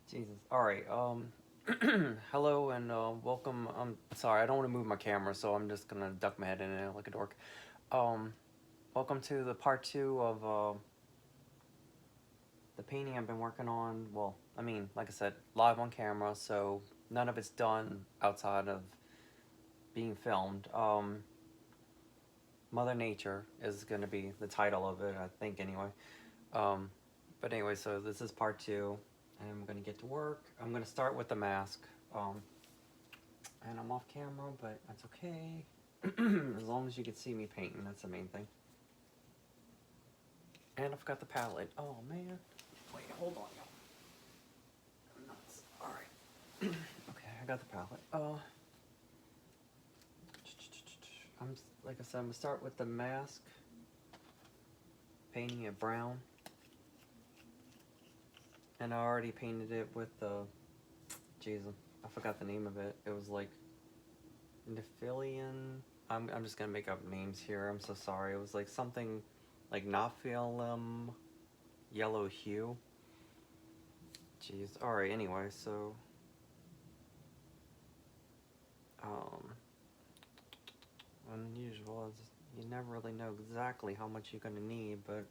Jesus. All right. Hello and welcome. I'm sorry, I don't want to move my camera, so I'm just gonna duck my head in it like a dork. Um, Welcome to the part two of the painting I've been working on. Well, I mean, like I said, live on camera, so none of it's done outside of being filmed. Mother Nature is gonna be the title of it, I think, anyway. Um, but anyway, so this is part two, and I'm gonna get to work. I'm gonna start with the mask. And I'm off camera, but that's okay. As long as you can see me painting, that's the main thing. And I forgot the palette. Oh man. Wait, hold on, y'all. I'm nuts. Alright. Okay, I got the palette. I'm like I said, I'm gonna start with the mask. Painting it brown. And I already painted it with the Jesus, I forgot the name of it. It was like Nephilian. I'm just gonna make up names here. I'm so sorry. It was like something like Nephilim yellow hue. Jeez. Alright, anyway, so unusual is you never really know exactly how much you're gonna need, but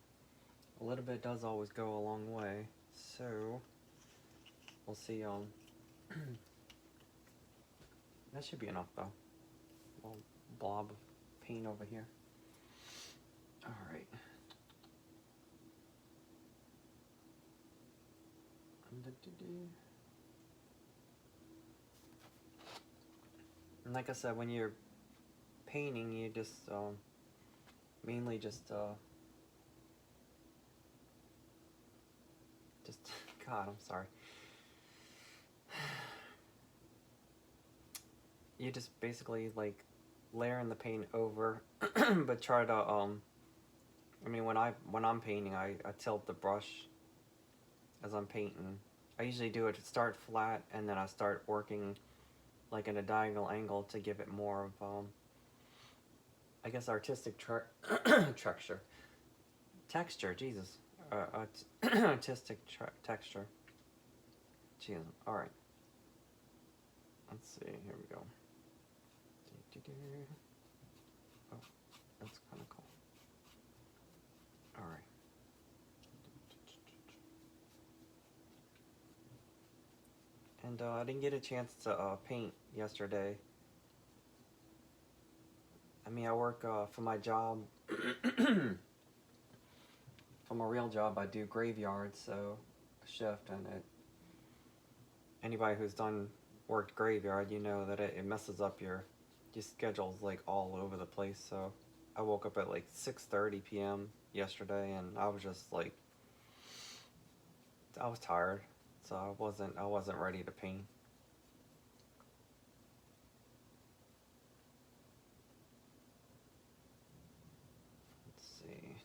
a little bit does always go a long way. So we'll see. That should be enough though. Little blob of paint over here. Alright. And like I said, when you're painting, you just mainly just God, I'm sorry. You just basically like layering the paint over, but try to I mean, when I'm painting, I tilt the brush as I'm painting. I usually do it to start flat, and then I start working like in a diagonal angle to give it more of I guess artistic texture. Jesus, artistic texture. Jesus. All right. Let's see. Here we go. Oh, that's kind of cool. All right. And I didn't get a chance to paint yesterday. I mean, I work for my job. For my real job, I do graveyard, so a shift, and anybody who's worked graveyard, you know that it messes up your schedule's like all over the place. So I woke up at like 6:30 p.m. yesterday, and I was just like, I was tired, so I wasn't ready to paint. Let's see.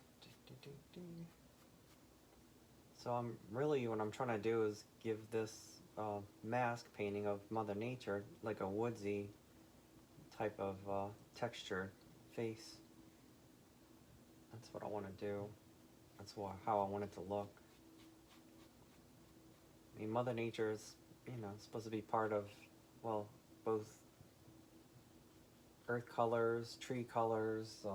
So what I'm trying to do is give this mask painting of Mother Nature like a woodsy type of textured face. That's what I want to do. That's how I want it to look. I mean, Mother Nature is, supposed to be part of, well, both earth colors, tree colors,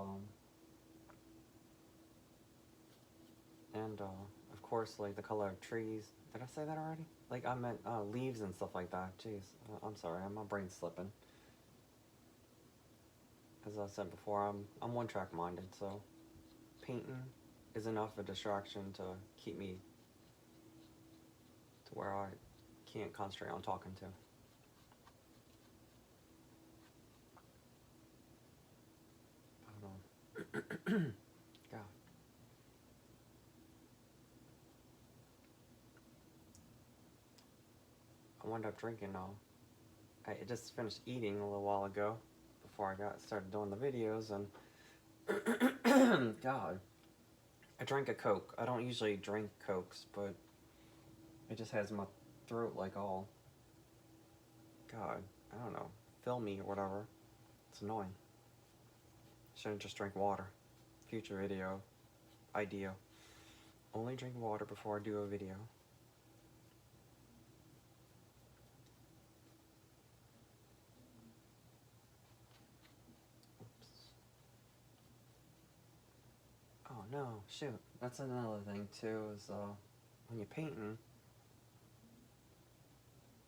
and of course, like the color of trees. Did I say that already? Like I meant leaves and stuff like that. Jeez, I'm sorry, my brain's slipping. As I said before, I'm one-track minded, so painting is enough a distraction to keep me to where I can't concentrate on talking to. God. I wound up drinking I just finished eating a little while ago before I started doing the videos, and God, I drank a Coke. I don't usually drink Cokes, but it just has my throat like all, God, I don't know, filmy or whatever. It's annoying. Shouldn't just drink water. Future video idea. Only drink water before I do a video. no, shoot. That's another thing too, is when you're painting,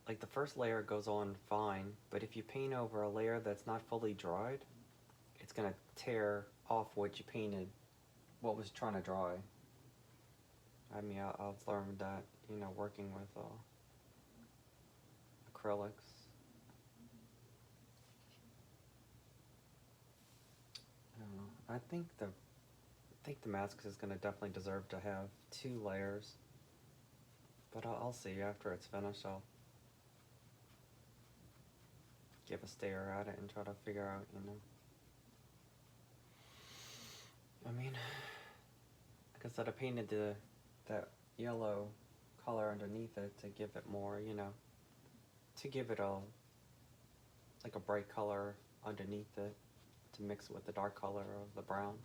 like the first layer goes on fine, but if you paint over a layer that's not fully dried, it's gonna tear off what you painted, what was trying to dry. I mean, I've learned that, you know, working with acrylics. I don't know. I think the mask is gonna definitely deserve to have 2 layers, but I'll see after it's finished. I'll give a stare at it and try to figure out, you know. I mean, like I said, I painted that yellow color underneath it to give it more, you know, to give it like a bright color underneath it to mix with the dark color of the brown.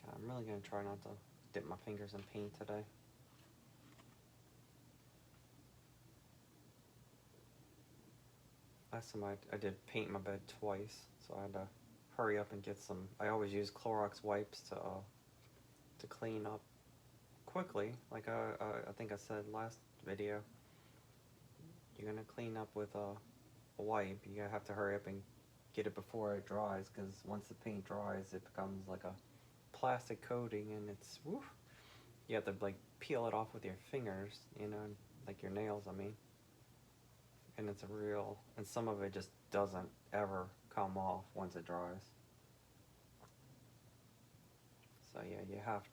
But, I'm really gonna try not to dip my fingers in paint today. Last time I did paint my bed twice, so I had to hurry up and get some. I always use Clorox wipes to clean up quickly. Like I think I said last video, you're gonna clean up with a wipe. You have to hurry up and get it before it dries, because once the paint dries, it becomes like a plastic coating, and it's woof. You have to like peel it off with your fingers, you know, like your nails, I mean. And it's and some of it just doesn't ever come off once it dries. So yeah, you have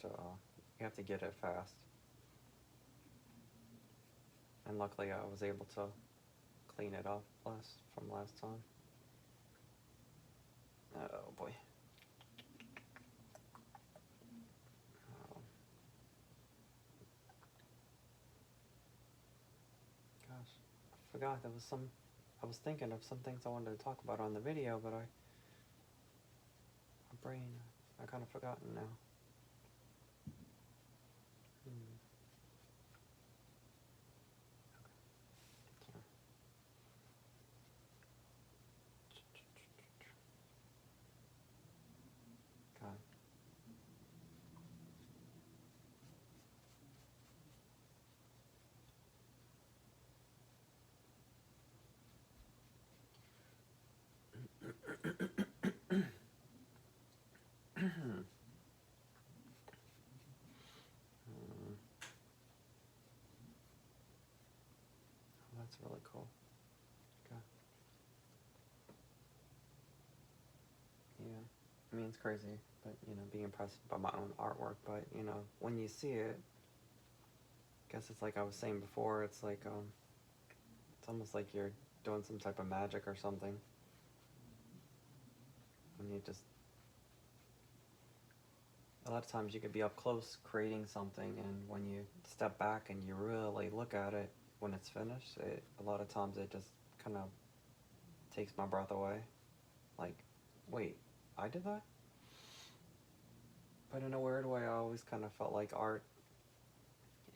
to get it fast. And luckily I was able to clean it up from last time. Oh boy. Gosh, I forgot there was I was thinking of some things I wanted to talk about on the video, but my brain, I kind of forgotten now. God. That's really cool. Okay. Yeah. I mean, it's crazy, but, you know, being impressed by my own artwork, but, you know, when you see it, I guess it's like I was saying before, it's like, it's almost like you're doing some type of magic or something. When you just, a lot of times you could be up close creating something, and when you step back and you really look at it when it's finished, a lot of times it just kind of takes my breath away. Like, wait, I did that? But in a weird way, I always kind of felt like art,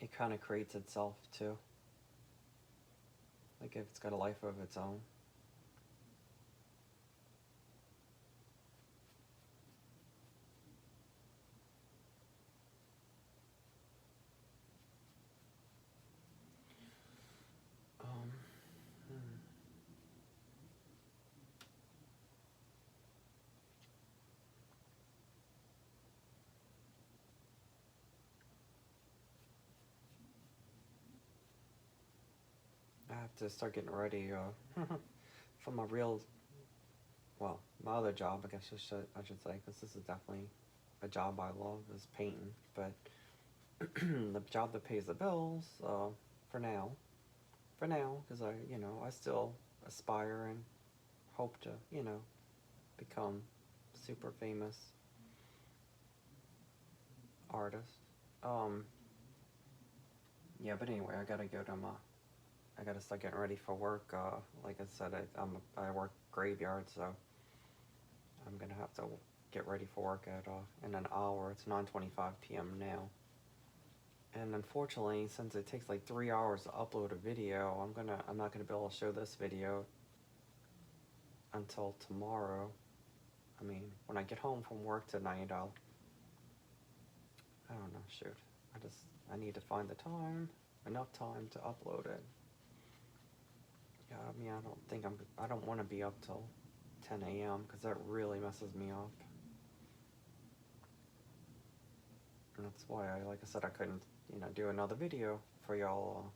it kind of creates itself too. Like if it's got a life of its own. I have to start getting ready for my my other job, I guess I should say, because this is definitely a job I love, is painting, but the job that pays the bills, for now, because I still aspire and hope to, become super famous artist. Yeah, but anyway, I gotta go to I gotta start getting ready for work. Like I said, I work graveyard, so I'm gonna have to get ready for work at in an hour. It's 9:25 p.m. now. And unfortunately, since it takes like 3 hours to upload a video, I'm not gonna be able to show this video until tomorrow. I mean, when I get home from work tonight, I don't know, shoot. I need to find the time, enough time to upload it. Yeah, I mean, I don't want to be up till 10 a.m. because that really messes me up. And that's why like I said, I couldn't, do another video for y'all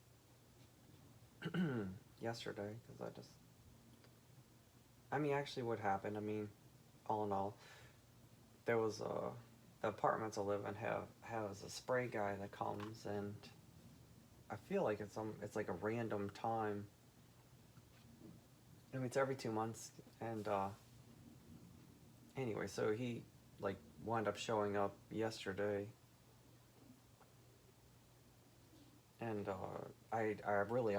yesterday because actually what happened, all in all, there was the apartments I live in has a spray guy that comes, and I feel like it's like a random time. It's every 2 months, and anyway, so he like wound up showing up yesterday, and I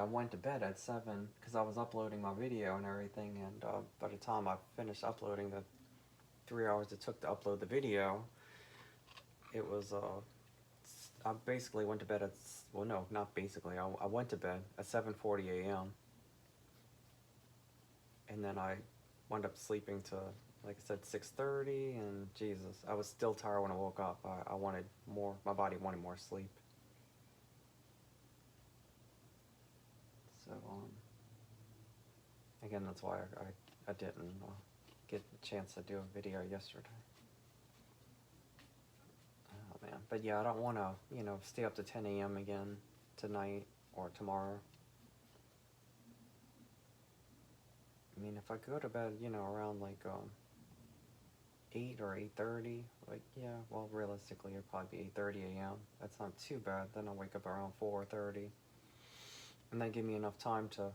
went to bed at 7 because I was uploading my video and everything, and by the time I finished uploading the 3 hours it took to upload the video, it was I basically went to bed at, well, no, not basically, I went to bed at 7:40 a.m. and then I wound up sleeping to, like I said, 6:30, and Jesus, I was still tired when I woke up. I wanted more, my body wanted more sleep. So, again, that's why I didn't get the chance to do a video yesterday. Oh, man. But yeah, I don't want to, stay up to 10 a.m. again tonight or tomorrow. If I go to bed, around like 8 or 8:30, like, yeah, well, realistically, it'd probably be 8:30 a.m. That's not too bad. Then I'll wake up around 4:30. And that give me enough time to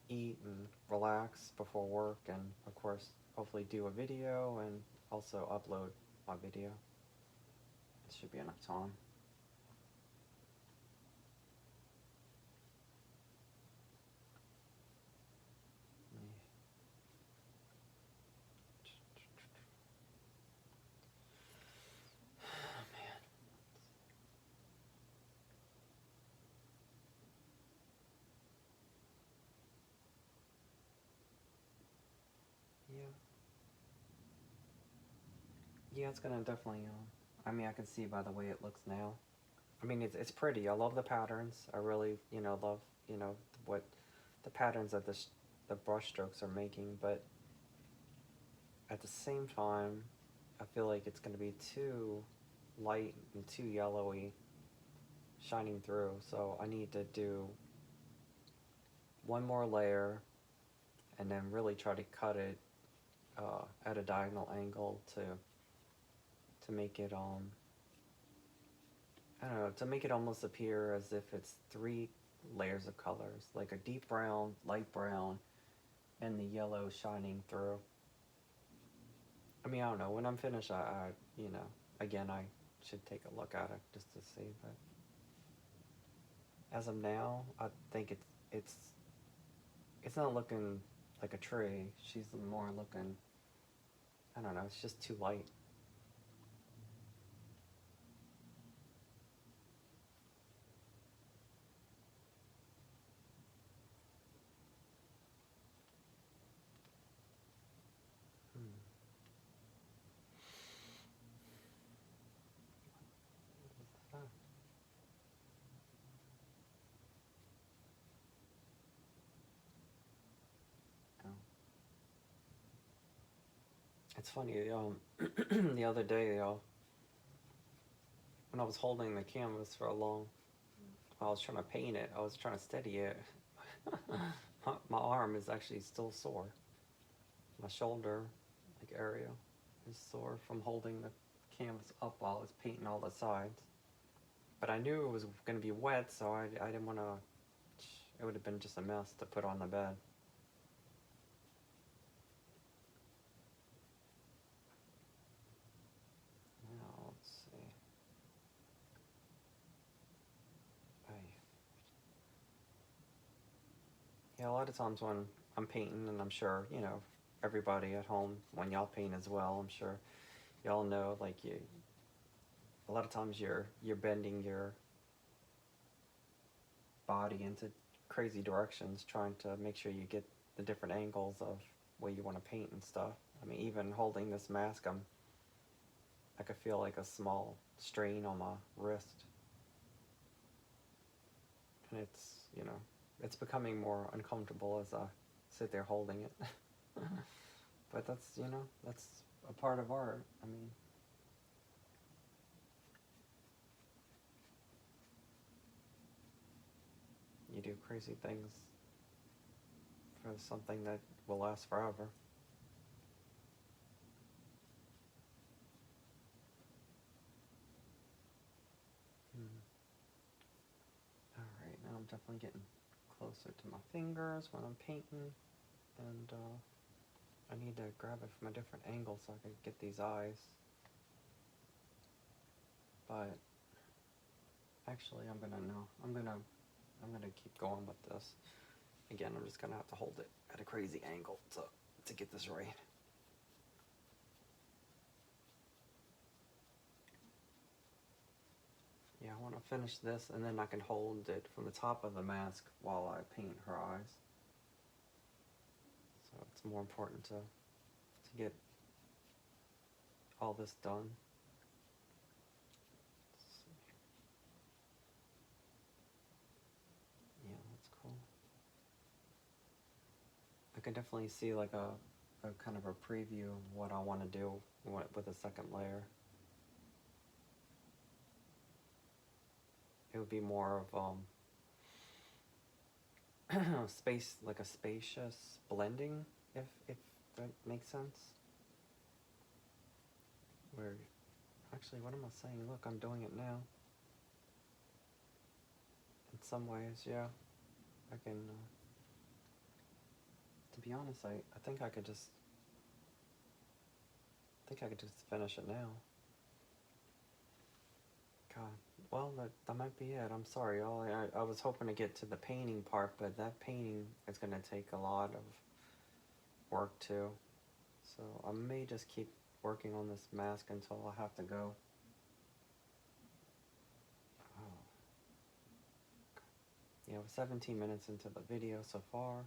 eat and relax before work, and of course, hopefully do a video and also upload my video. It should be enough time. Yeah, it's gonna definitely, I can see by the way it looks now. It's pretty. I love the patterns. I really, love, what the patterns that the brush strokes are making, but at the same time, I feel like it's gonna be too light and too yellowy shining through, so I need to do one more layer and then really try to cut it at a diagonal angle to make it I don't know, to make it almost appear as if it's 3 layers of colors, like a deep brown, light brown, and the yellow shining through. I don't know, when I'm finished, again, I should take a look at it just to see, but as of now, I think it's not looking like a tree. She's more looking, I don't know, it's just too light. It's funny, the other day, when I was holding the canvas for I was trying to paint it, I was trying to steady it. my arm is actually still sore. My shoulder, like, area is sore from holding the canvas up while I was painting all the sides. But I knew it was going to be wet, so I didn't want to, it would have been just a mess to put on the bed. lot of times when I'm painting, and I'm sure, you know, everybody at home, when y'all paint as well, I'm sure y'all know, like, a lot of times you're bending your body into crazy directions, trying to make sure you get the different angles of where you want to paint and stuff. I mean, even holding this mask, I could feel like a small strain on my wrist. And it's, you know, it's becoming more uncomfortable as I sit there holding it. But that's, you know, that's a part of art. I mean, you do crazy things for something that will last forever. Hmm. Alright, now I'm definitely getting closer to my fingers when I'm painting, and I need to grab it from a different angle so I can get these eyes. But actually, I'm gonna keep going with this. Again, I'm just gonna have to hold it at a crazy angle to get this right. Yeah, I want to finish this, and then I can hold it from the top of the mask while I paint her eyes. So it's more important to get all this done. Yeah, that's cool. I can definitely see like a kind of a preview of what I want to do with the second layer. It would be more of space, like a spacious blending, if that makes sense. Where, actually, what am I saying? Look, I'm doing it now. In some ways, yeah, I can. To be honest, I think I could just. I think I could just finish it now. God, well, that might be it. I'm sorry, y'all. I was hoping to get to the painting part, but that painting is gonna take a lot of work too. So I may just keep working on this mask until I have to go. Oh. Yeah, we're 17 minutes into the video so far.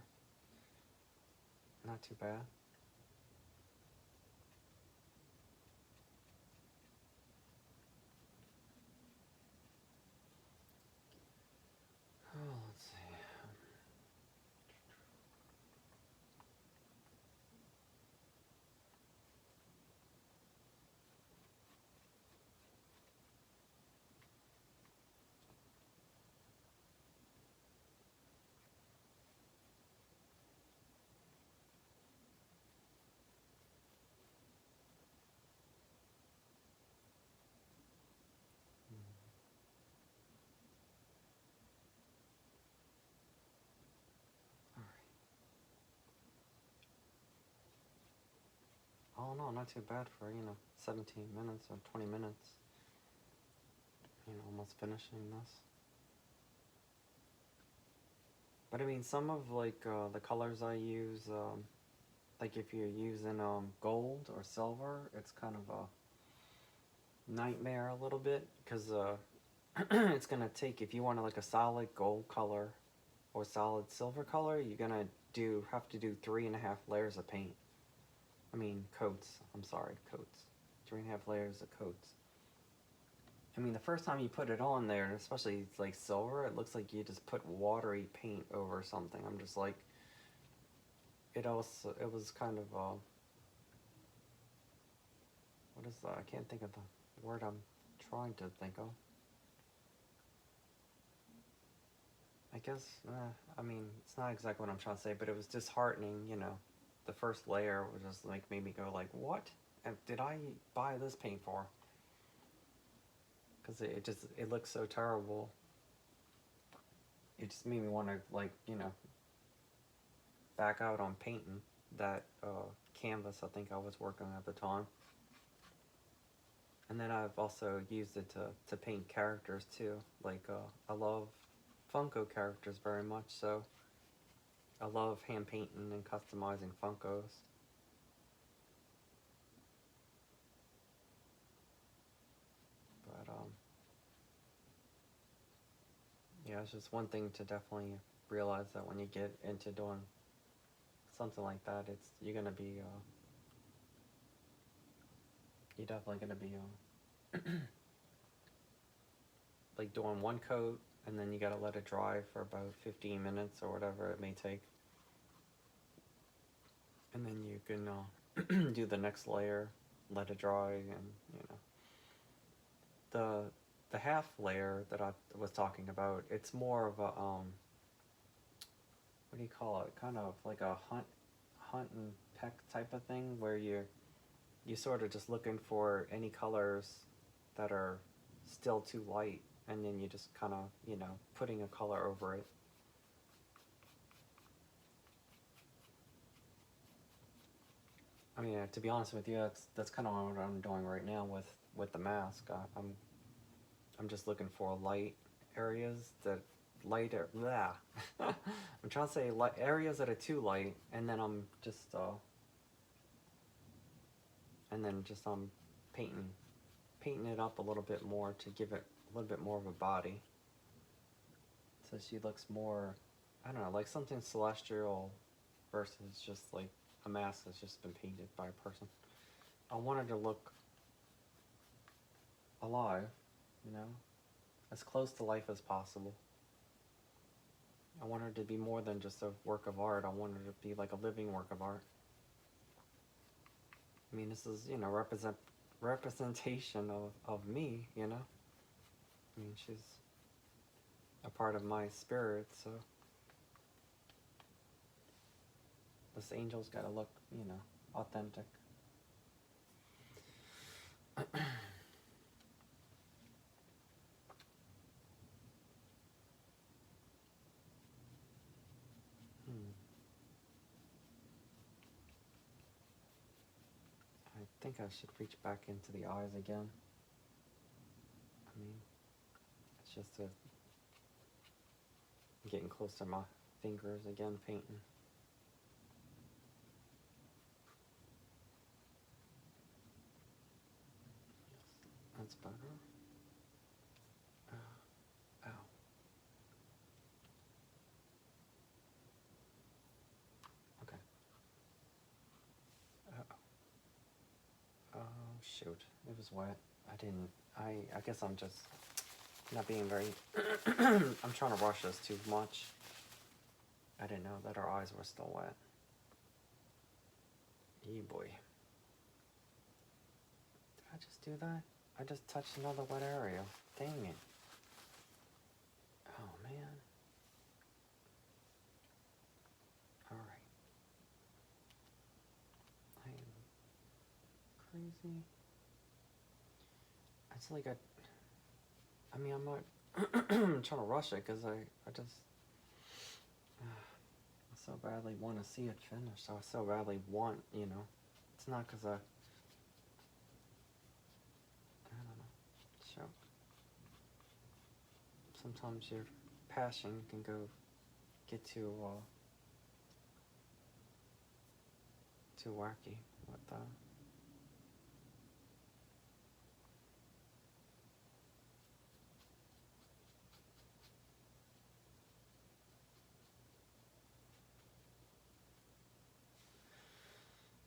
Not too bad. Oh, let's see. All right. All in all, not too bad for, 17 minutes or 20 minutes. Almost finishing this. But I mean, some of like the colors I use, like if you're using gold or silver, it's kind of a nightmare a little bit, because it's gonna take, if you want like a solid gold color or solid silver color, you're gonna have to do 3.5 layers of paint. I mean coats. I'm sorry, coats. 3.5 layers of coats. I mean, the first time you put it on there, and especially it's like silver, it looks like you just put watery paint over something. I'm just like, it was kind of what is that? I can't think of the word I'm trying to think of. I guess, I mean, it's not exactly what I'm trying to say, but it was disheartening, The first layer was just like, made me go like, what? And did I buy this paint for? Because it looks so terrible. It just made me want to, like, back out on painting that canvas I think I was working on at the time. And then I've also used it to paint characters too. Like, I love Funko characters very much, so I love hand painting and customizing Funkos. But yeah, it's just one thing to definitely realize that when you get into doing something like that, you're gonna be you're definitely gonna be like doing one coat, and then you gotta let it dry for about 15 minutes or whatever it may take, and then you can do the next layer, let it dry, and you know the half layer that I was talking about. It's more of a what do you call it? Kind of like a hunt and peck type of thing, where you sort of just looking for any colors that are still too light, and then you just kind of, you know, putting a color over it. I mean, to be honest with you, that's kind of what I'm doing right now with the mask. I'm just looking for light areas that lighter. Blah. I'm trying to say light areas that are too light, and then I'm just painting it up a little bit more to give it a little bit more of a body, so she looks more, I don't know, like something celestial versus just like a mask that's just been painted by a person. I want her to look alive, you know, as close to life as possible. I want her to be more than just a work of art. I want her to be like a living work of art. I mean, this is, you know, representation of me, you know. I mean, she's a part of my spirit, so this angel's got to look, you know, authentic. I think I should reach back into the eyes again. I mean, it's just getting close to my fingers again, painting. That's better. Ow. Okay. Oh, shoot. It was wet. I guess I'm just not being very... I'm trying to rush this too much. I didn't know that our eyes were still wet. Yee boy. Did I just do that? I just touched another wet area. Dang it. Oh, man. Alright. I am crazy. It's like I mean, I'm not trying to rush it, because I just... I so badly want to see it finished. I so badly want, you know. It's not because I don't know. So, sometimes your passion can get too wacky with that.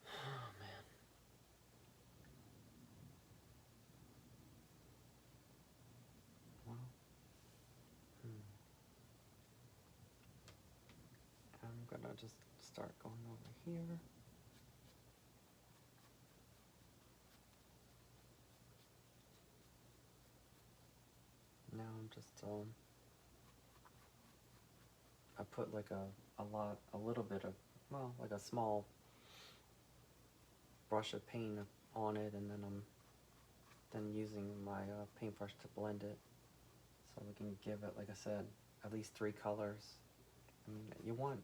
Oh, man. Well, I'm gonna just start going over here. Now I'm just I put like a little bit of, well, like a small brush of paint on it, and then I'm using my paintbrush to blend it, so we can give it, like I said, at least 3 colors. I mean, you want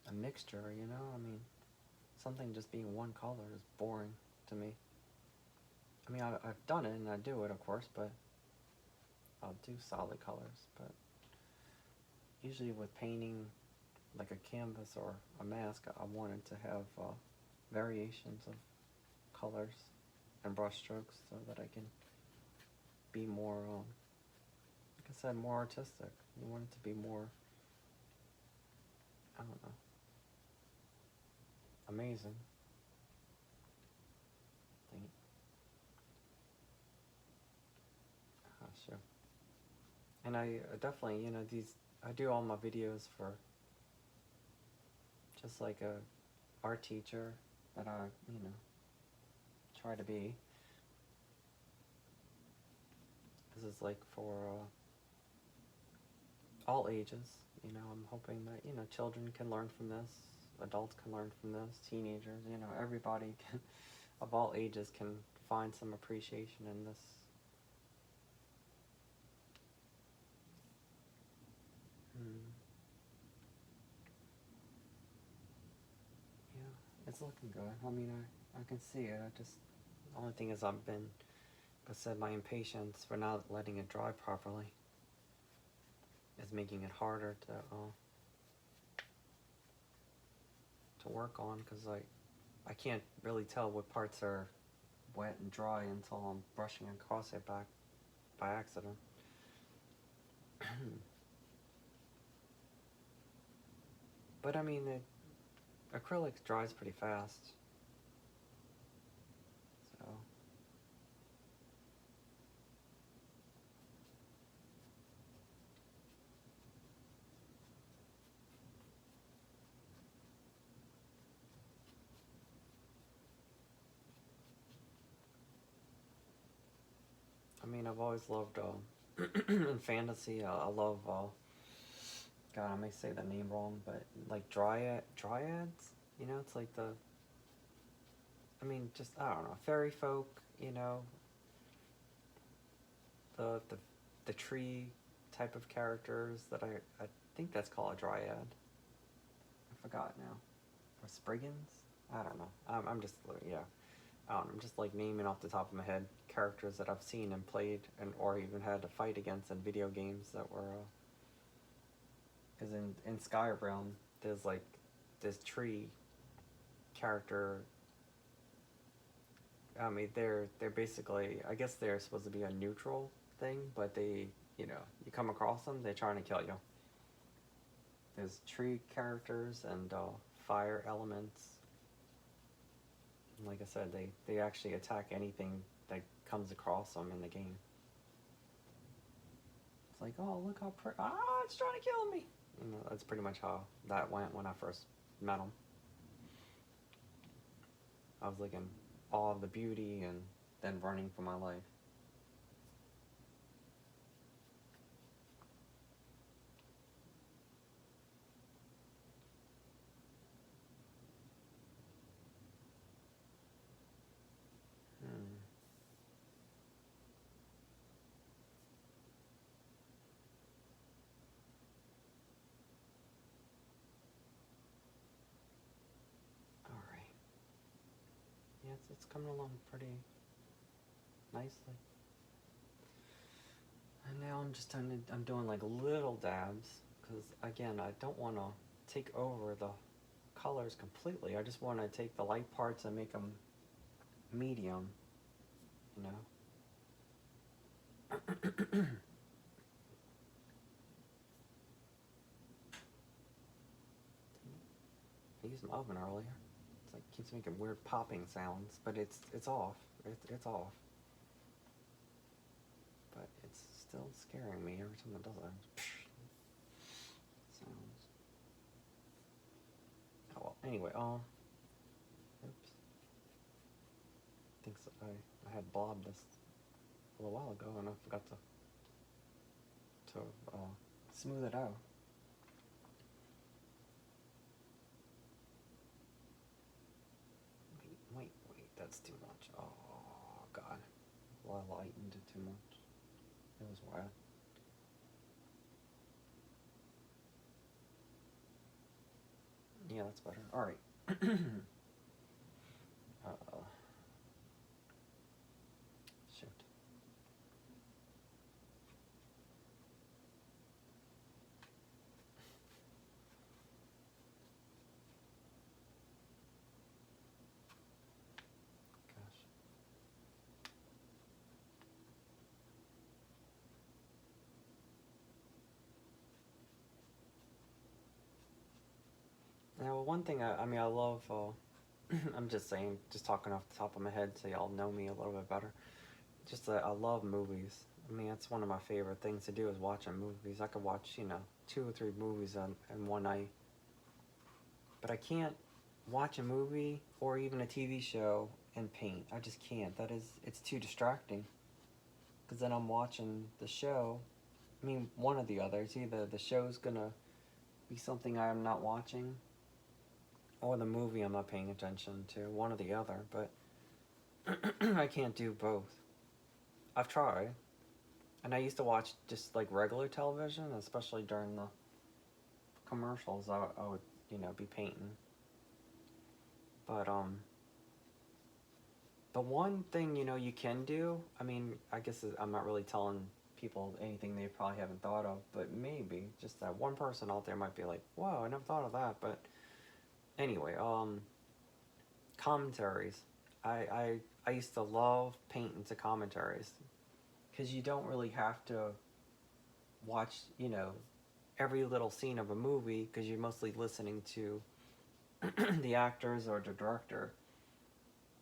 a mixture, you know? I mean, something just being one color is boring to me. I mean, I've done it, and I do it, of course, but I'll do solid colors. But usually with painting, like a canvas or a mask, I wanted to have variations of colors and brush strokes so that I can be more, like I said, more artistic. You want it to be more, I don't know, amazing. Sure. And I definitely, I do all my videos for just like a art teacher that I, try to be. This is like for all ages. I'm hoping that, children can learn from this, adults can learn from this, teenagers, everybody can, of all ages can find some appreciation in this. Yeah, it's looking good. I mean, I can see it. The only thing is like I said, my impatience for not letting it dry properly is making it harder to work on, because I can't really tell what parts are wet and dry until I'm brushing across it back by accident. But I mean, acrylic dries pretty fast. So I mean, I've always loved in fantasy. I love God, I may say the name wrong, but like dryads. It's like just I don't know, fairy folk. The tree type of characters that I think that's called a dryad. I forgot now. Or Spriggans? I don't know. I'm just yeah. I don't know. I'm just like naming off the top of my head characters that I've seen and played and or even had to fight against in video games that were. Because in Skyrim, there's like this tree character. I mean, they're basically, I guess they're supposed to be a neutral thing, but they, you come across them, they're trying to kill you. There's tree characters and fire elements. And like I said, they actually attack anything that comes across them in the game. It's like, oh, look how pretty, it's trying to kill me. That's pretty much how that went when I first met them. I was like in awe of the beauty and then running for my life. It's coming along pretty nicely. And now I'm doing like little dabs, because again, I don't want to take over the colors completely. I just want to take the light parts and make them medium, I used my oven earlier. It's like keeps making weird popping sounds, but it's off. It's off. But it's still scaring me every time it does that. Sounds. Oh well. Anyway, oops. I think so, I had blobbed this a little while ago, and I forgot to smooth it out. Wait, that's too much. Oh, God. Well, I lightened it too much. It was wild. Yeah, that's better. Alright. Shoot. one thing I mean, I love, I'm just saying, just talking off the top of my head so y'all know me a little bit better. Just that I love movies. I mean, that's one of my favorite things to do is watching movies. I could watch, 2 or 3 movies in one night. But I can't watch a movie or even a TV show and paint. I just can't. It's too distracting. Because then I'm watching the show. I mean, one or the other. It's either the show's gonna be something I am not watching, or the movie I'm not paying attention to. One or the other. But I can't do both. I've tried. And I used to watch just like regular television, especially during the commercials. I would, be painting. But the one thing you can do. I mean, I guess I'm not really telling people anything they probably haven't thought of, but maybe just that one person out there might be like, "Whoa, I never thought of that." But anyway, commentaries. I used to love painting to commentaries because you don't really have to watch every little scene of a movie because you're mostly listening to the actors or the director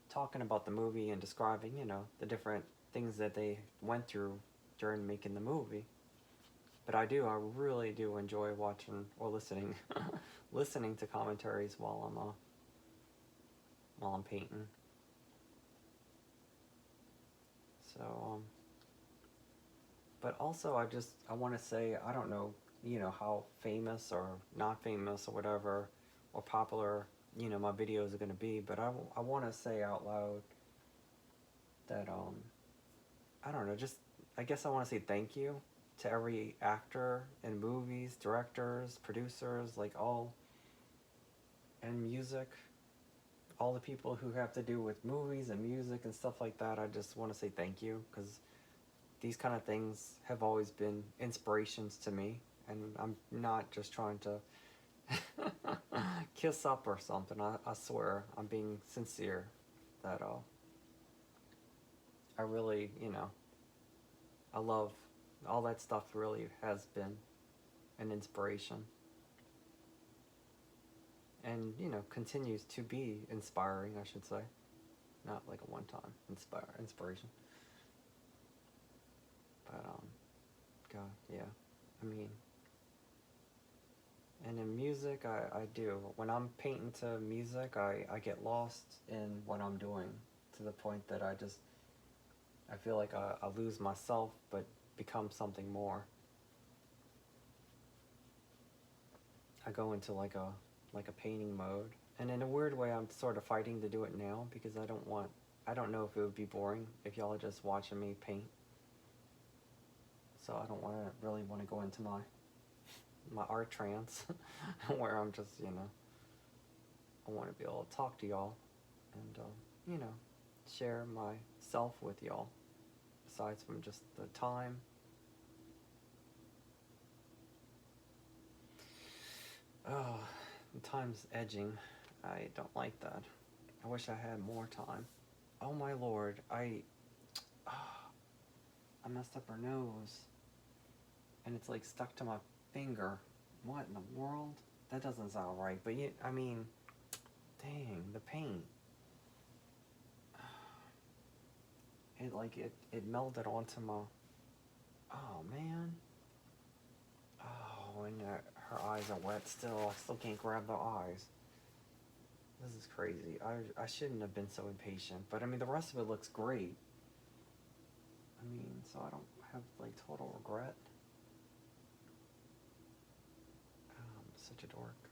talking about the movie and describing the different things that they went through during making the movie. But I really do enjoy watching or listening listening to commentaries while I'm painting. So but also I want to say, I don't know, how famous or not famous or whatever, or popular, my videos are going to be, but I want to say out loud that, I don't know, just, I guess I want to say thank you to every actor in movies, directors, producers, like all, and music, all the people who have to do with movies and music and stuff like that. I just want to say thank you, because these kind of things have always been inspirations to me, and I'm not just trying to kiss up or something. I swear, I'm being sincere that I really, I love all that stuff. Really has been an inspiration, and continues to be inspiring, I should say, not like a one-time inspiration. But God, yeah, I mean, and in music, I do. When I'm painting to music, I get lost in what I'm doing, to the point that I feel like I lose myself, but become something more. I go into like a painting mode, and in a weird way, I'm sort of fighting to do it now, because I don't know if it would be boring if y'all are just watching me paint. So I don't really want to go into my art trance where I'm just, I want to be able to talk to y'all and, share myself with y'all, besides from just the time. Oh, the time's edging. I don't like that. I wish I had more time. Oh my lord, I messed up her nose. And it's like stuck to my finger. What in the world? That doesn't sound right. But I mean, dang, the paint. It melted onto my. Oh man. Oh, and her eyes are wet still. I still can't grab the eyes. This is crazy. I shouldn't have been so impatient. But I mean, the rest of it looks great. I mean, so I don't have like total regret. Such a dork.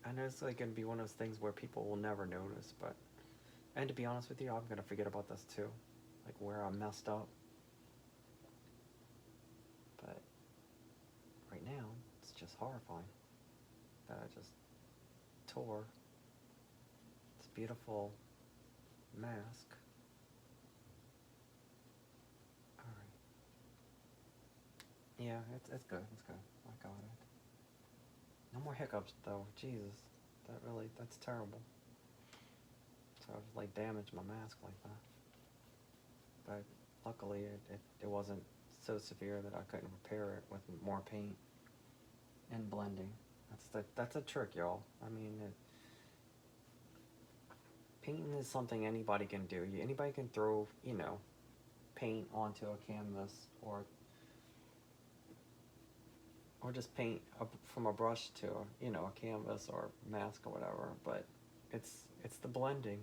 I know it's like gonna be one of those things where people will never notice, but, and to be honest with you, I'm gonna forget about this too, like where I messed up. But right now, it's just horrifying that I just tore this beautiful mask. All right. Yeah, it's good. It's good. I got it. No more hiccups though. Jesus, that's terrible. So I've like damaged my mask like that. But luckily it wasn't so severe that I couldn't repair it with more paint and blending. That's a trick, y'all. I mean, painting is something anybody can do. Anybody can throw, you know, paint onto a canvas, or just paint from a brush to, you know, a canvas or mask or whatever. But it's the blending,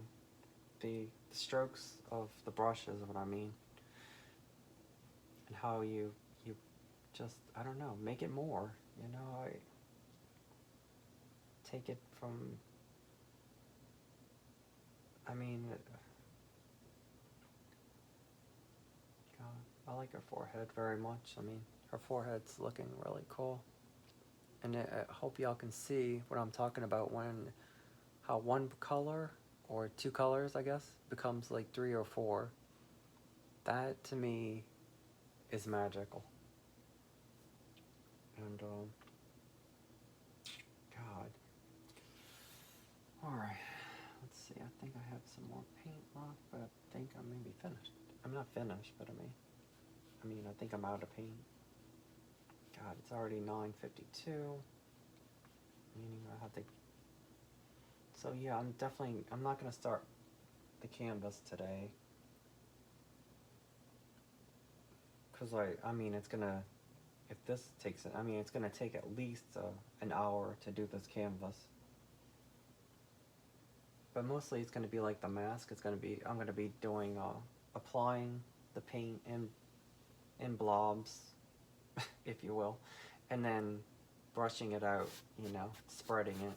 the strokes of the brushes, what I mean, and how you just, I don't know, make it more. You know, I take it from. I mean, God, I like her forehead very much. I mean, her forehead's looking really cool. And I hope y'all can see what I'm talking about when how one color or two colors, I guess, becomes like 3 or 4. That to me is magical. And God. Alright. Let's see. I think I have some more paint left, but I think I may be finished. I'm not finished, but I mean I think I'm out of paint. God, it's already 9:52. Meaning I have to. So yeah, I'm not gonna start the canvas today. Cause I mean it's gonna, if this takes it, I mean it's gonna take at least an hour to do this canvas. But mostly it's gonna be like the mask. I'm gonna be doing applying the paint in blobs, if you will, and then brushing it out, you know, spreading it.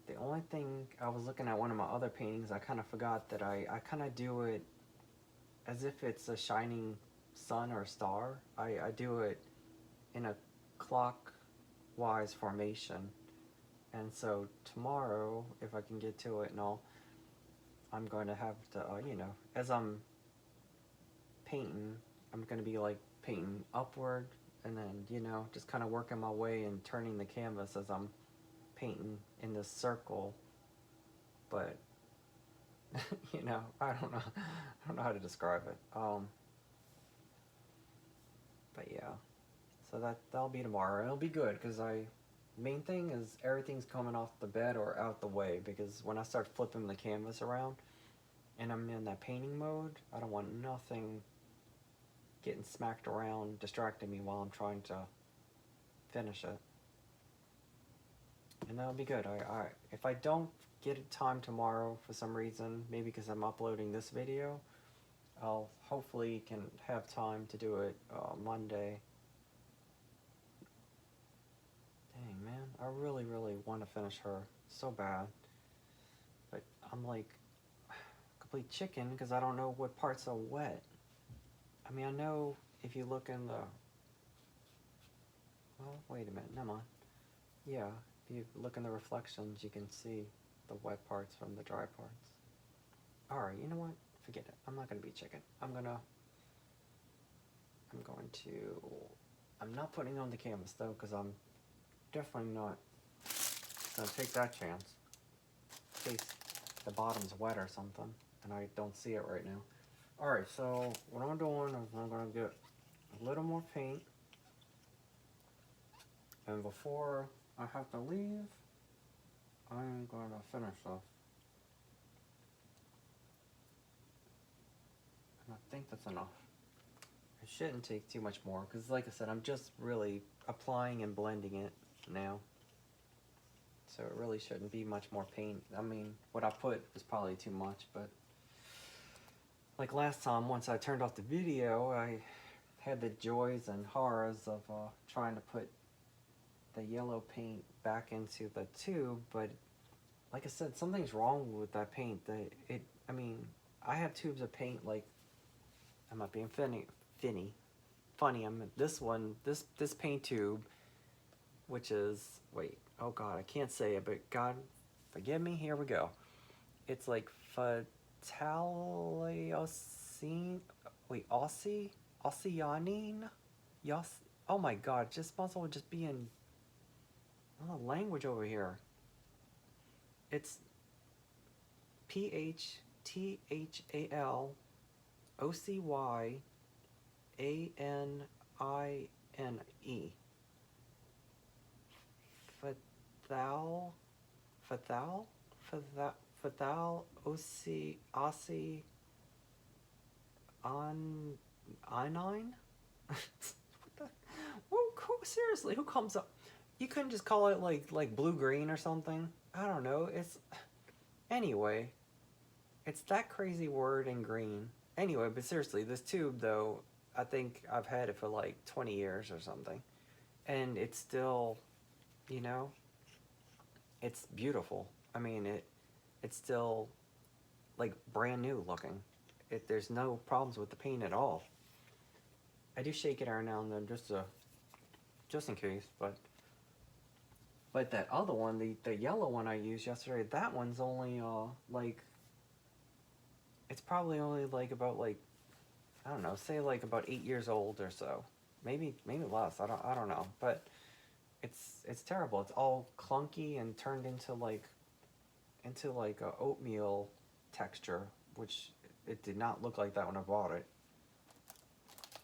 The only thing, I was looking at one of my other paintings, I kind of forgot that I kind of do it as if it's a shining sun or a star. I do it in a clockwise formation. And so tomorrow, if I can get to it and all, I'm going to have to, you know, as I'm painting, I'm going to be like painting upward and then, you know, just kind of working my way and turning the canvas as I'm painting in this circle. But you know, I don't know how to describe it. But yeah, so that'll be tomorrow. It'll be good because main thing is everything's coming off the bed or out the way, because when I start flipping the canvas around and I'm in that painting mode, I don't want nothing getting smacked around, distracting me while I'm trying to finish it. And that'll be good. If I don't get a time tomorrow for some reason, maybe because I'm uploading this video, I'll hopefully can have time to do it Monday. Dang, man, I really want to finish her so bad, but I'm like complete chicken because I don't know what parts are wet. I mean, I know if you look in the, well, wait a minute, never mind. Yeah, if you look in the reflections, you can see the wet parts from the dry parts. Alright, you know what? Forget it. I'm not going to be chicken. I'm not putting on the canvas though, because I'm definitely not going to take that chance. In case the bottom's wet or something, and I don't see it right now. Alright, so what I'm doing is I'm going to get a little more paint. And before I have to leave, I'm going to finish this. And I think that's enough. It shouldn't take too much more, because like I said, I'm just really applying and blending it now. So it really shouldn't be much more paint. I mean, what I put was probably too much, but like last time, once I turned off the video, I had the joys and horrors of trying to put the yellow paint back into the tube, but like I said, something's wrong with that paint. I mean, I have tubes of paint, like, I'm not being funny. This paint tube, which is, wait, oh God, I can't say it, but God, forgive me, here we go. It's like Oceanine? Yes, oh my God, just might as well just be in language over here. It's PHTHALOCYANINE. Fathal, Fathal, Fathal, Aussie, on, Inine? What the? Seriously, who comes up? You couldn't just call it like blue green or something. I don't know. It's anyway. It's that crazy word in green. Anyway, but seriously, this tube though, I think I've had it for like 20 years or something, and it's still, you know, it's beautiful. I mean, it's still like brand new looking. There's no problems with the paint at all. I do shake it every now and then just in case, but that other one, the yellow one I used yesterday, that one's only like, it's probably only like about like, I don't know, say like about 8 years old or so, maybe less. I don't know, but it's terrible. It's all clunky and turned into like a oatmeal texture, which it did not look like that when I bought it.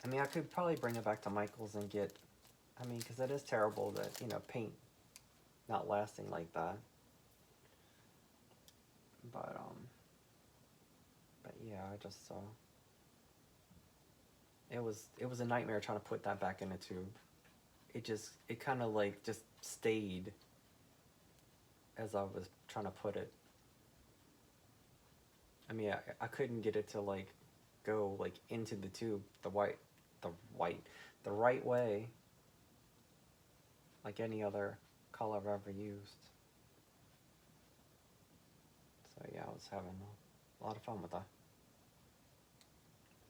I mean, I could probably bring it back to Michael's and get, I mean, because it is terrible that, you know, paint not lasting like that. But yeah, I just saw. It was a nightmare trying to put that back in a tube. It kind of like just stayed as I was trying to put it. I mean, I couldn't get it to like go like into the tube the right way, like any other color I've ever used. So yeah, I was having a lot of fun with that.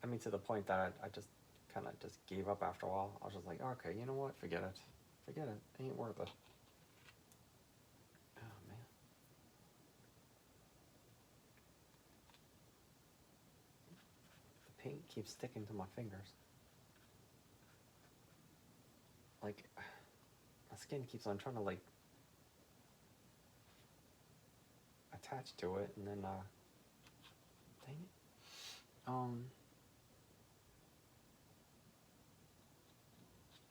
I mean, to the point that I just kind of just gave up after a while. I was just like, okay, you know what? Forget it. Forget it. Ain't worth it. Oh, man. The paint keeps sticking to my fingers. Like, my skin keeps on trying to, like, attach to it, and then, dang it.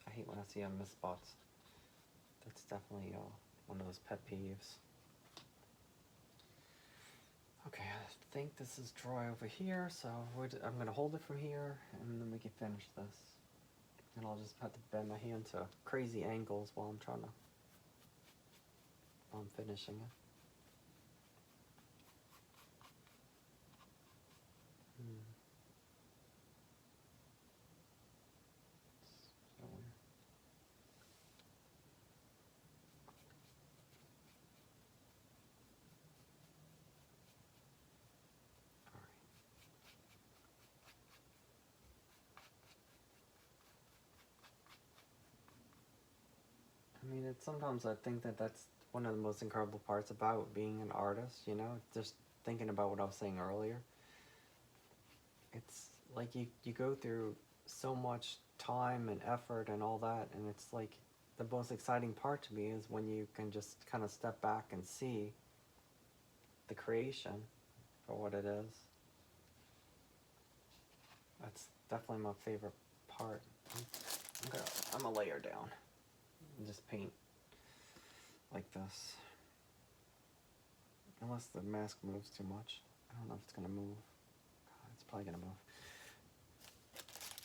I hate when I see mist spots. That's definitely one of those pet peeves. Okay, I think this is dry over here, so I'm going to hold it from here, and then we can finish this. And I'll just have to bend my hand to crazy angles while I'm finishing it. So weird. I mean, sometimes I think that's one of the most incredible parts about being an artist, you know? Just thinking about what I was saying earlier. It's like you go through so much time and effort and all that, and it's like the most exciting part to me is when you can just kind of step back and see the creation for what it is. That's definitely my favorite part. I'm gonna layer down and just paint like this. Unless the mask moves too much. I don't know if it's gonna move. God, it's probably gonna move.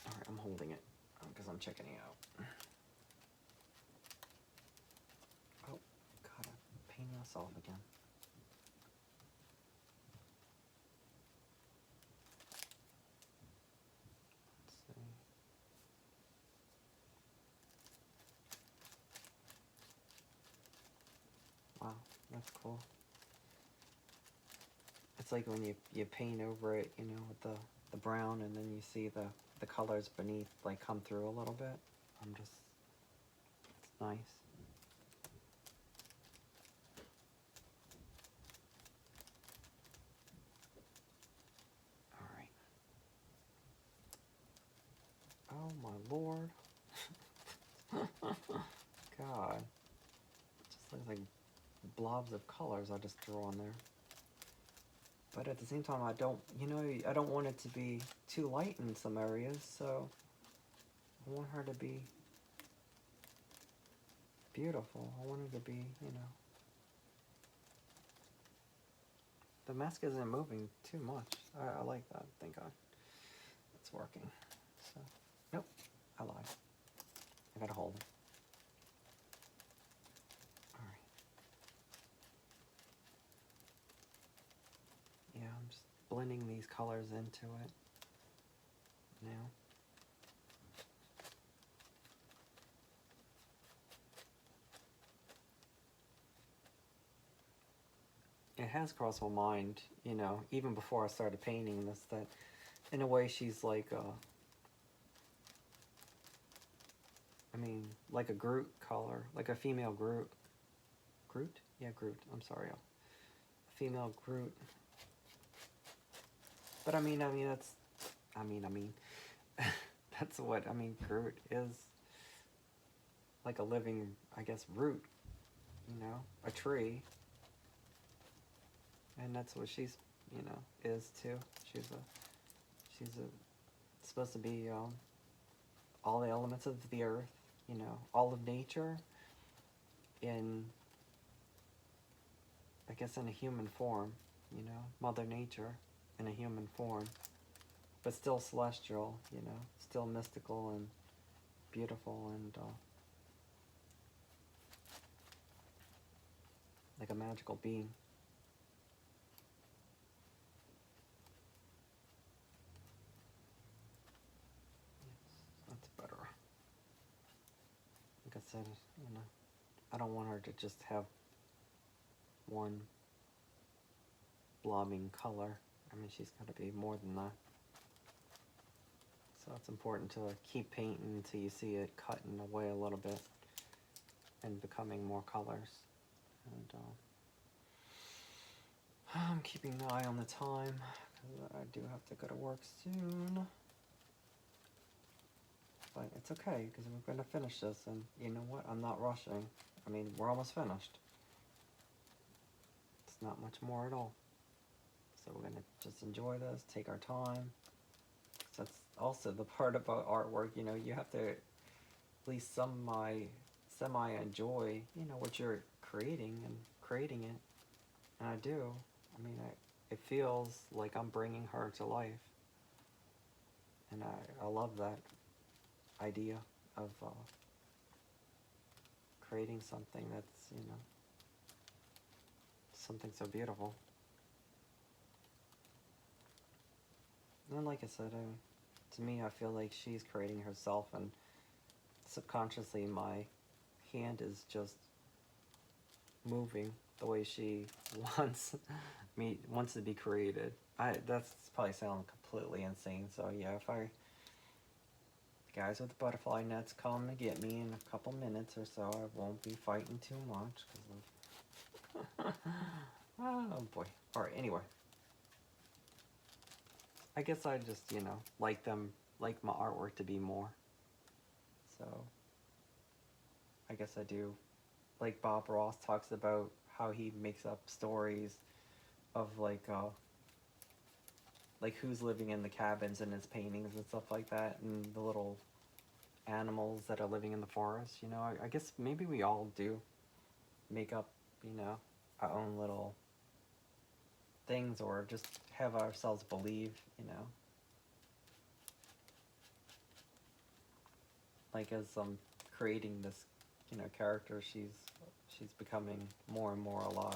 Alright, I'm holding it because I'm checking it out. Oh, God, I'm painting myself again. Let's see. Wow, that's cool. It's like when you paint over it, you know, with the brown, and then you see the colors beneath like come through a little bit. It's nice. Alright. Oh my lord. God. It just looks like blobs of colors I just threw on there. But at the same time, I don't want it to be too light in some areas, so I want her to be beautiful. I want her to be, you know, the mask isn't moving too much. I like that. Thank God. It's working. So, nope. I lied. I gotta hold it. Alright. Yeah, I'm just blending these colors into it now. It has crossed my mind, you know, even before I started painting this, that in a way she's like I mean, like a Groot color, like a female Groot. Groot? Yeah, Groot. I'm sorry. A female Groot. But I mean, that's, that's what, Groot is like a living, I guess, root, you know, a tree. And that's what she's, you know, is too. She's supposed to be all the elements of the earth, you know, all of nature in, I guess, in a human form, you know, Mother Nature in a human form, but still celestial, you know, still mystical and beautiful and like a magical being. Yes, that's better. Like I said, you know, I don't want her to just have one blobbing color. I mean, she's got to be more than that. So it's important to keep painting until you see it cutting away a little bit and becoming more colors. And I'm keeping an eye on the time because I do have to go to work soon. But it's okay because we're going to finish this, and you know what? I'm not rushing. I mean, we're almost finished. It's not much more at all. So we're going to just enjoy this, take our time. That's also the part about artwork, you know, you have to at least semi enjoy, you know, what you're creating and creating it. And I do. I mean, it feels like I'm bringing her to life. And I love that idea of creating something that's, you know, something so beautiful. And like I said, to me, I feel like she's creating herself, and subconsciously my hand is just moving the way she wants to be created. That's probably sound completely insane. So yeah, if guys with the butterfly nets come to get me in a couple minutes or so, I won't be fighting too much because of oh boy. All right. Anyway, I guess I just, you know, like my artwork to be more. So I guess I do. Like Bob Ross talks about how he makes up stories of like who's living in the cabins in his paintings and stuff like that, and the little animals that are living in the forest. You know, I guess maybe we all do make up, you know, our own little things, or just have ourselves believe, you know. Like as I'm creating this, you know, character, she's becoming more and more alive.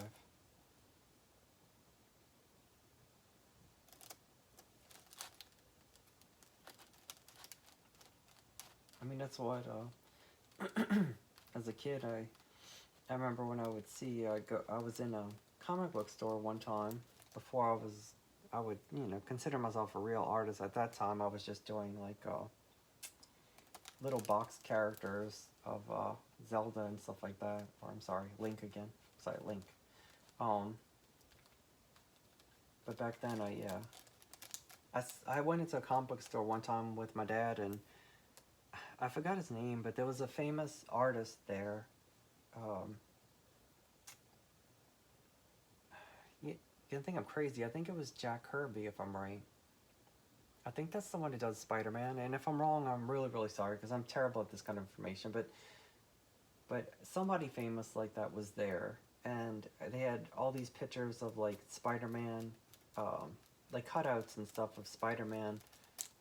I mean, that's what, as a kid, I remember when I would see, I was in a comic book store one time before I would, you know, consider myself a real artist. At that time, I was just doing like little box characters of Zelda and stuff like that. Or I'm sorry, Link again. Sorry, Link. But back then, I went into a comic book store one time with my dad, and I forgot his name, but there was a famous artist there. You can think I'm crazy. I think it was Jack Kirby, if I'm right. I think that's the one who does Spider-Man, and if I'm wrong, I'm really, really sorry, because I'm terrible at this kind of information, but somebody famous like that was there, and they had all these pictures of like Spider-Man, like cutouts and stuff of Spider-Man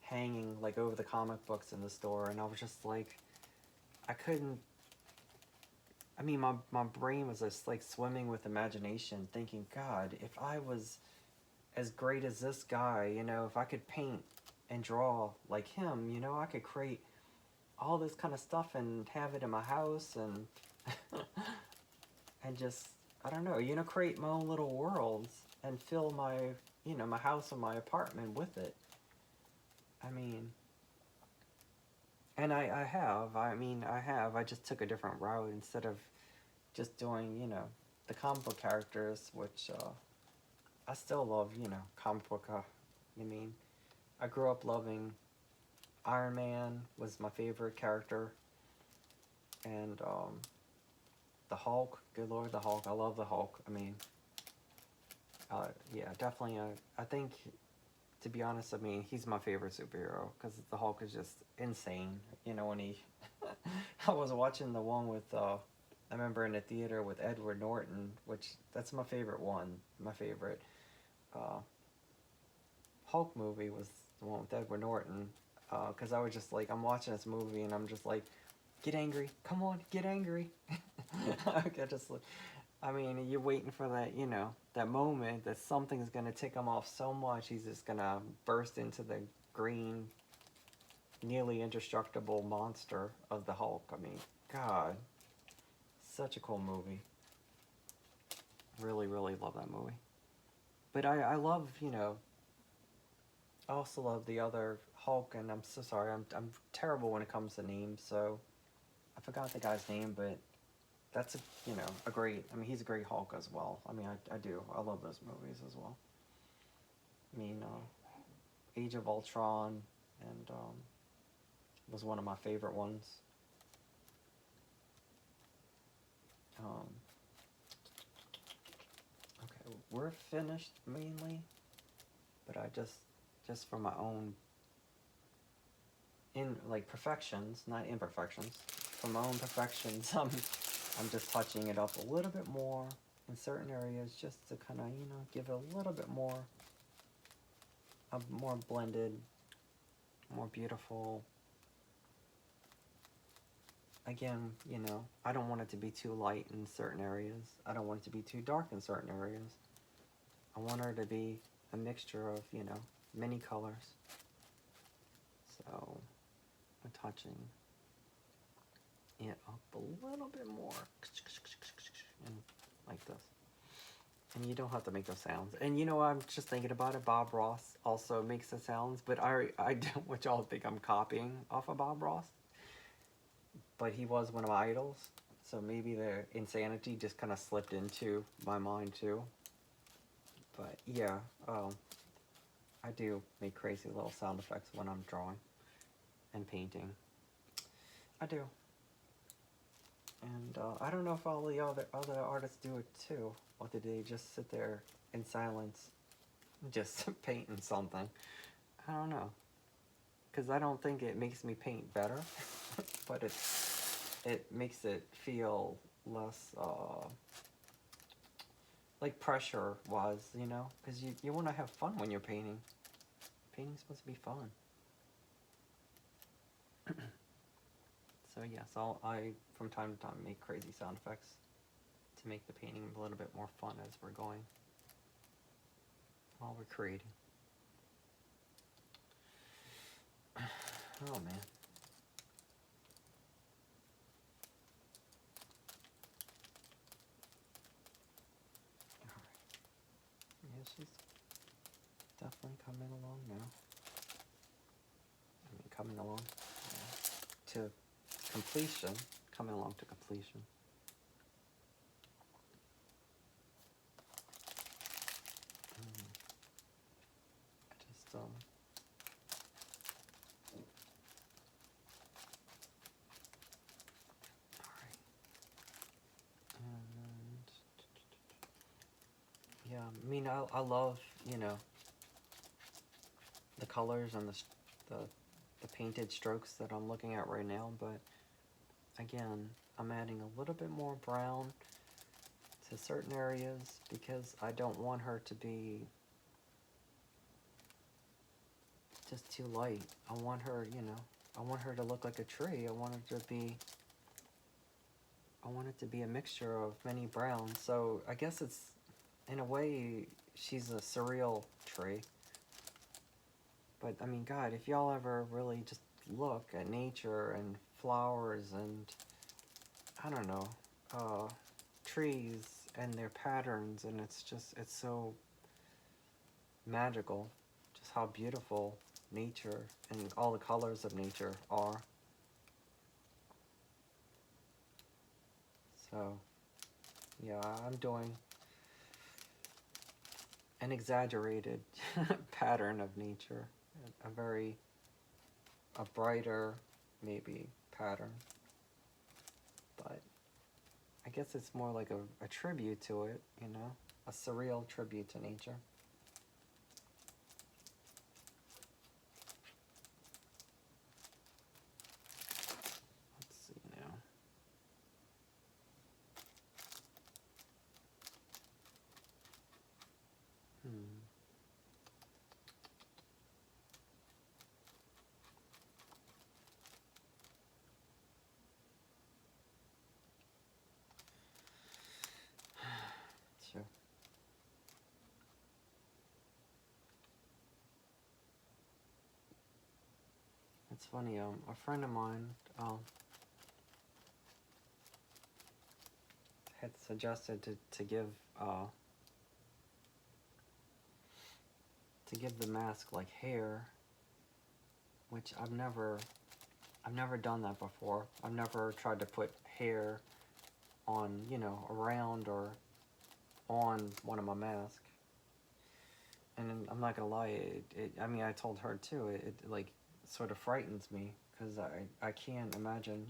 hanging like over the comic books in the store, and I was just like, I couldn't. I mean, my brain was just like swimming with imagination, thinking, God, if I was as great as this guy, you know, if I could paint and draw like him, you know, I could create all this kind of stuff and have it in my house and and just, I don't know, you know, create my own little worlds and fill my, you know, my house and my apartment with it. I mean, and I have. I mean, I have. I just took a different route instead of just doing, you know, the comic book characters, which I still love, you know, comic book. I mean, I grew up loving Iron Man was my favorite character, and the Hulk. Good Lord, the Hulk. I love the Hulk. I mean, yeah, definitely. I think, to be honest, I mean, he's my favorite superhero because the Hulk is just insane. You know, when he, I was watching the one with, I remember in the theater with Edward Norton, which that's my favorite one. My favorite uh, Hulk movie was the one with Edward Norton, because I was just like, I'm watching this movie and I'm just like, get angry, come on, get angry. I just, I mean, you're waiting for that, you know, that moment that something's gonna tick him off so much he's just gonna burst into the green, nearly indestructible monster of the Hulk. I mean, God, such a cool movie. Really, really love that movie. But I love, you know, I also love the other Hulk, and I'm so sorry, I'm terrible when it comes to names, so I forgot the guy's name, but that's a, you know, a great, I mean, he's a great Hulk as well. I mean, I do, I love those movies as well. I mean, Age of Ultron, and was one of my favorite ones. Um, okay, we're finished mainly, but I just for my own, in like perfections, not imperfections, for my own perfections, I'm just touching it up a little bit more in certain areas just to kind of, you know, give it a little bit more, a more blended, more beautiful. Again, you know, I don't want it to be too light in certain areas. I don't want it to be too dark in certain areas. I want her to be a mixture of, you know, many colors. So, I'm touching it up a little bit more. And like this. And you don't have to make those sounds. And you know, I'm just thinking about it. Bob Ross also makes the sounds, but I don't want y'all to think I'm copying off of Bob Ross. But he was one of my idols, so maybe the insanity just kind of slipped into my mind too. But yeah, I do make crazy little sound effects when I'm drawing and painting. I do. And I don't know if all the other artists do it too. Or do they just sit there in silence, just painting something? I don't know. Because I don't think it makes me paint better, but it makes it feel less like pressure was, you know? Because you want to have fun when you're painting. Painting's supposed to be fun. So yes, I from time to time make crazy sound effects to make the painting a little bit more fun as we're going, while we're creating. Oh man. Alright. Yeah, she's definitely coming along now. I mean, coming along to completion. Coming along to completion. Just alright. And yeah, I mean, I love, you know, the colors and the painted strokes that I'm looking at right now, but again, I'm adding a little bit more brown to certain areas because I don't want her to be just too light. I want her, I want her to look like a tree. I want it to be a mixture of many browns. So I guess it's, in a way, she's a surreal tree. But I mean, God, if y'all ever really just look at nature and flowers and, I don't know, trees and their patterns, and it's so magical, just how beautiful nature and all the colors of nature are. So, yeah, I'm doing an exaggerated pattern of nature, a brighter, maybe, pattern. But I guess it's more like a tribute to it, a surreal tribute to nature. Let's see now. Sure. It's funny, a friend of mine had suggested to give the mask like hair, which I've never done that before. I've never tried to put hair on, around or on one of my masks. And I'm not gonna lie, I mean, I told her too, it like sort of frightens me because I can't imagine,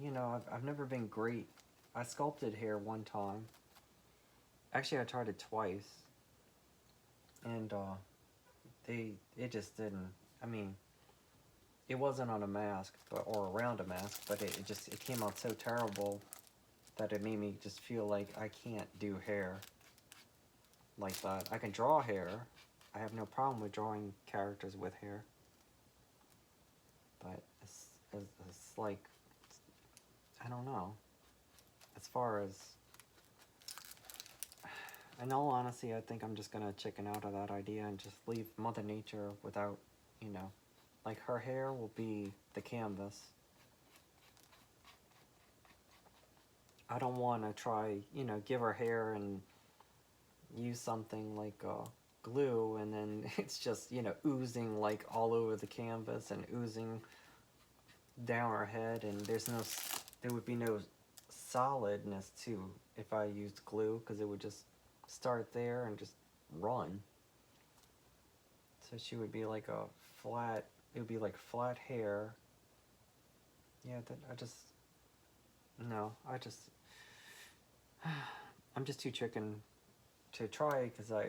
I've never been great. I sculpted hair one time. Actually, I tried it twice, and it just didn't. I mean, it wasn't on a mask or around a mask, but it came out so terrible that it made me just feel like I can't do hair like that. I can draw hair. I have no problem with drawing characters with hair. But it's like, I don't know. As far as, in all honesty, I think I'm just gonna chicken out of that idea and just leave Mother Nature without, like her hair will be the canvas. I don't want to try, give her hair and use something like glue and then it's just, oozing like all over the canvas and oozing down her head, and there would be no solidness to if I used glue because it would just start there and just run. So she would be like it would be like flat hair. Yeah, I'm just too chicken to try because I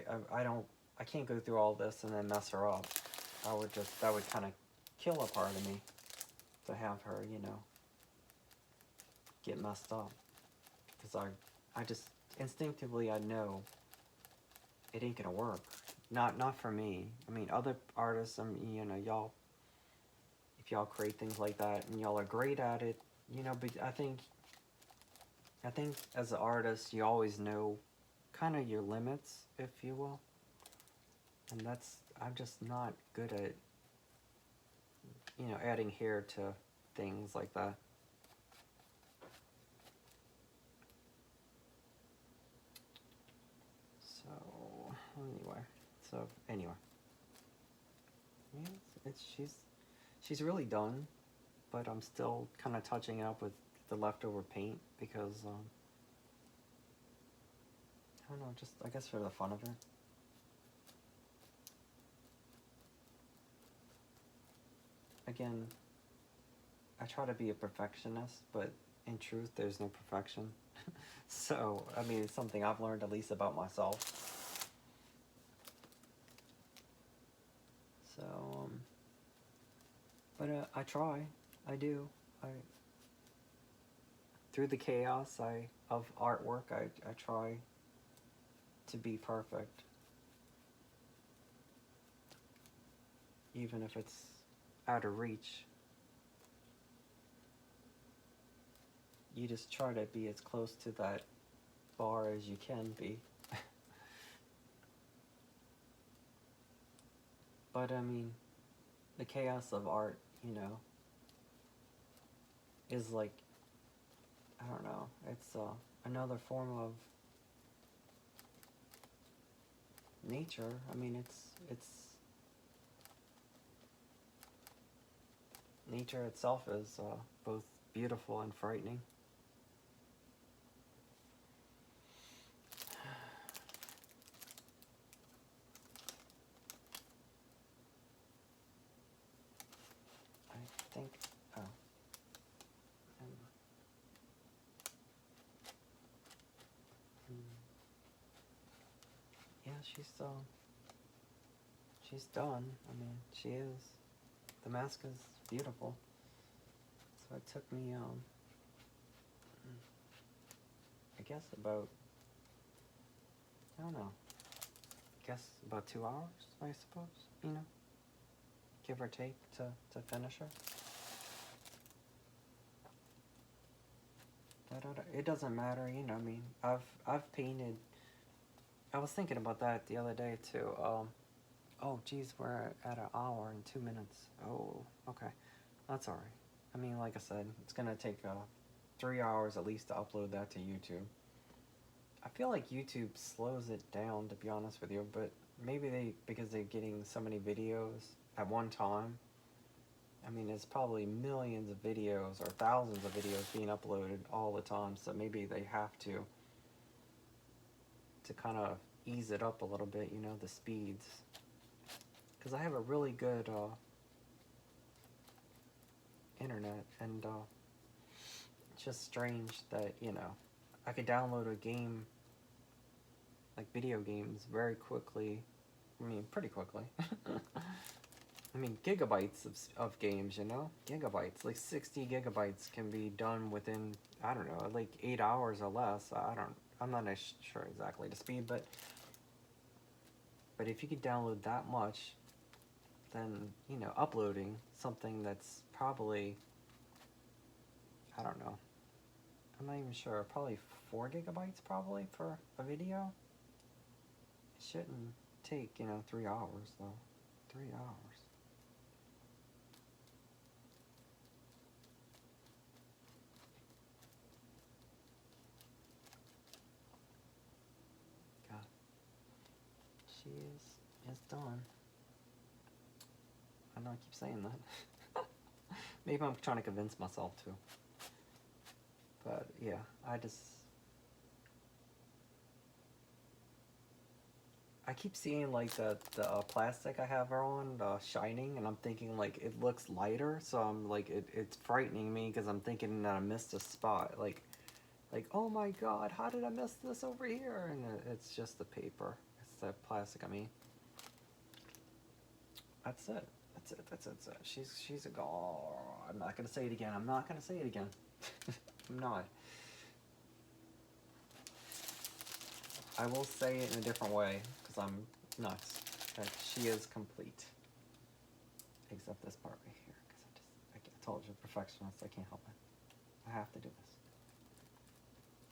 can't go through all this and then mess her up. That would kind of kill a part of me to have her, get messed up. Because I just, instinctively I know it ain't gonna work. Not for me. I mean, other artists, y'all, if y'all create things like that and y'all are great at it, but I think as an artist, you always know kind of your limits, if you will. And I'm just not good at, adding hair to things like that. So anyway, yeah, she's really done, but I'm still kind of touching up with the leftover paint because I don't know, just I guess for the fun of it. Again, I try to be a perfectionist, but in truth, there's no perfection. So, I mean, it's something I've learned at least about myself. So, but I try. I do. Through the chaos of artwork, I try to be perfect. Even if it's out of reach. You just try to be as close to that bar as you can be. But I mean, the chaos of art, you know, is like, I don't know, it's another form of nature. I mean, it's nature itself is both beautiful and frightening. I think, oh, yeah, she's done. I mean, she is. The mask is beautiful. So it took me, I guess about, I don't know, I guess about 2 hours, I suppose, you know, give or take to finish her. But it doesn't matter, you know, I mean, I've painted, I was thinking about that the other day too. Oh, geez, we're at an hour and 2 minutes. Oh, okay. That's alright. I mean, like I said, it's gonna take 3 hours at least to upload that to YouTube. I feel like YouTube slows it down, to be honest with you, but maybe because they're getting so many videos at one time. I mean, there's probably millions of videos or thousands of videos being uploaded all the time, so maybe they have to kind of ease it up a little bit, you know, the speeds. Because I have a really good internet, and it's just strange that, you know, I could download a game, like video games, very quickly. I mean, pretty quickly. I mean, gigabytes of games, you know? Gigabytes, like 60 gigabytes can be done within, I don't know, like 8 hours or less. I'm not sure exactly the speed, but if you could download that much, then, you know, uploading something that's probably, I don't know, I'm not even sure, probably 4 gigabytes probably for a video. It shouldn't take, you know, 3 hours though. 3 hours. God. She is done. I know I keep saying that. Maybe I'm trying to convince myself to. But yeah, I keep seeing like the plastic I have her on shining, and I'm thinking like it looks lighter, so I'm like it's frightening me because I'm thinking that I missed a spot. Like oh my god, how did I miss this over here? And it's just the paper. It's the plastic. I mean, that's it. That's it. She's a girl. I'm not gonna say it again. I'm not gonna say it again. I'm not. I will say it in a different way because I'm nuts. That she is complete. Except this part right here, because I told you, perfectionist. I can't help it. I have to do this.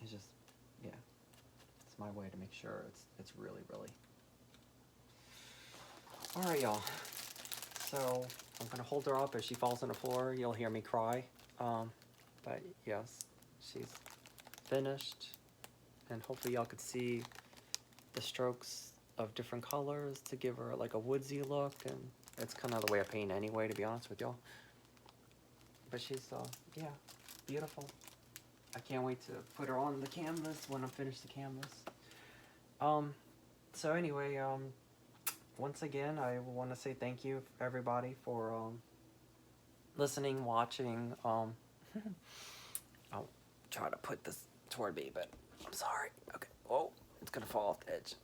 It's just, yeah. It's my way to make sure it's really, really. All right, y'all. So I'm gonna hold her up. If she falls on the floor, you'll hear me cry. But yes, she's finished, and hopefully y'all could see the strokes of different colors to give her like a woodsy look, and it's kind of the way I paint anyway, to be honest with y'all. But she's yeah, beautiful. I can't wait to put her on the canvas when I finish the canvas. So anyway, once again, I want to say thank you everybody for listening, watching. I'll try to put this toward me, but I'm sorry. Okay. Oh, it's gonna fall off the edge.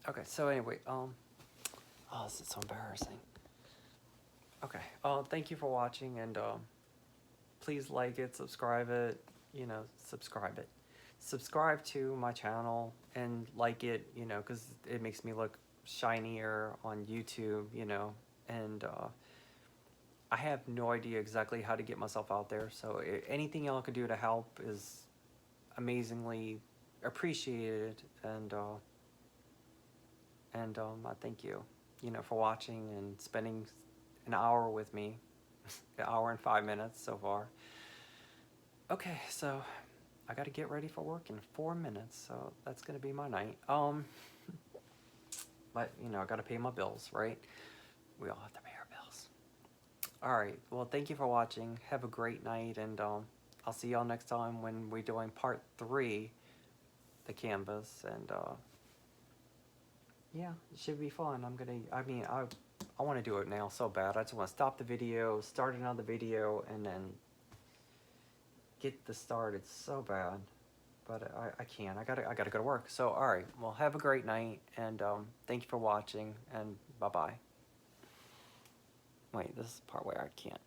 Okay. So anyway, oh, this is so embarrassing. Okay. Thank you for watching, and please like it, subscribe it. You know, subscribe it. subscribe to my channel and like it, you know, because it makes me look shinier on YouTube, you know, and I have no idea exactly how to get myself out there, so anything y'all can do to help is amazingly appreciated, and I thank you, you know, for watching and spending an hour with me, an hour and 5 minutes so far. Okay, so I gotta get ready for work in 4 minutes, so that's gonna be my night. But you know, I gotta pay my bills, right? We all have to pay our bills. All right, well, thank you for watching. Have a great night, and I'll see y'all next time when we're doing part 3, the canvas, and yeah, it should be fun. I want to do it now so bad. I just want to stop the video, start another video, and then get this started so bad. But I can't. I gotta go to work. So all right. Well, have a great night, and thank you for watching, and bye bye. Wait, this is the part where I can't.